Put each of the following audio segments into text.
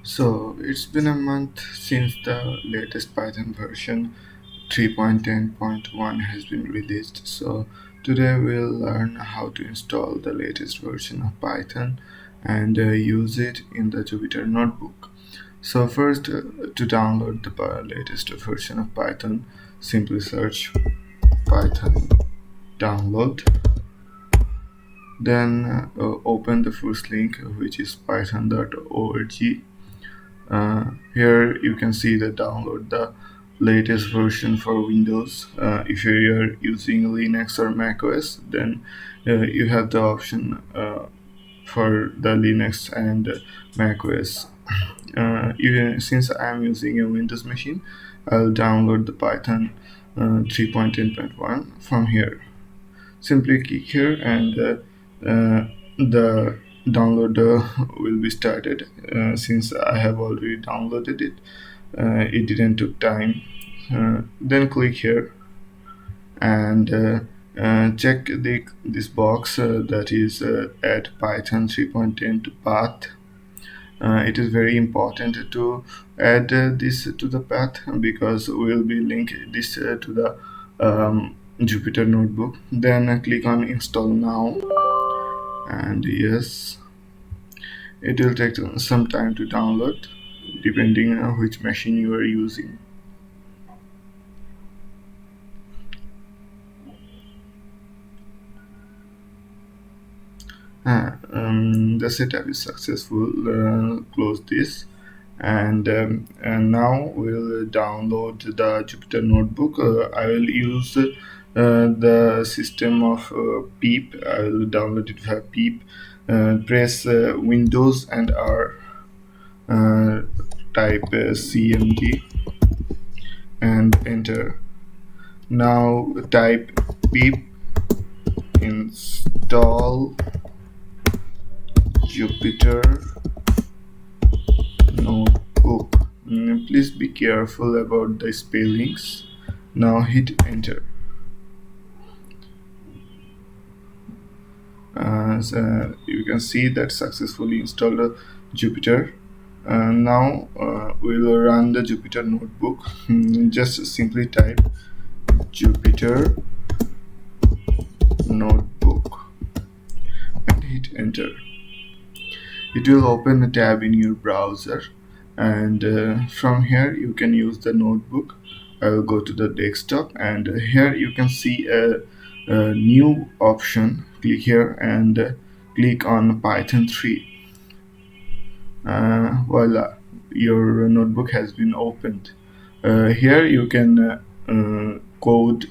So it's been a month since the latest Python version 3.10.1 has been released. So today we'll learn how to install the latest version of Python and use it in the Jupyter Notebook. So first, to download the latest version of Python, simply search Python download. Then open the first link, which is python.org. Here you can see the download the latest version for Windows. If you're using Linux or Mac OS, then you have the option for the Linux and Mac OS. Since I'm using a Windows machine, I'll download the Python 3.10.1 from here. Simply click here and the download will be started. Since I have already downloaded it, it didn't took time. Then click here and check this box that is add Python 3.10 to path. It is very important to add this to the path because we'll be link this to the Jupyter Notebook. Then click on install now, and yes, it will take some time to download depending on which machine you are using. The setup is successful. Close this, and now we'll download the Jupyter Notebook. I will use the system of PEEP. I will download it via PEEP. Press Windows and R. Type CMD and enter. Now type PEEP install Jupyter Notebook. Please be careful about the spellings. Now hit enter. So you can see that successfully installed Jupyter. Now we'll run the Jupyter Notebook. Just simply type Jupyter Notebook and hit enter. It will open a tab in your browser, and from here you can use the notebook. I will go to the desktop, and here you can see a new option. Click here and click on Python 3. Voila, your notebook has been opened. Here you can code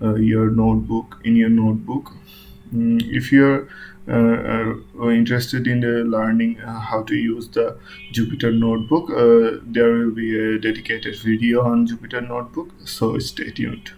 your notebook in your notebook. If you're interested in learning how to use the Jupyter Notebook, there will be a dedicated video on Jupyter Notebook, so stay tuned.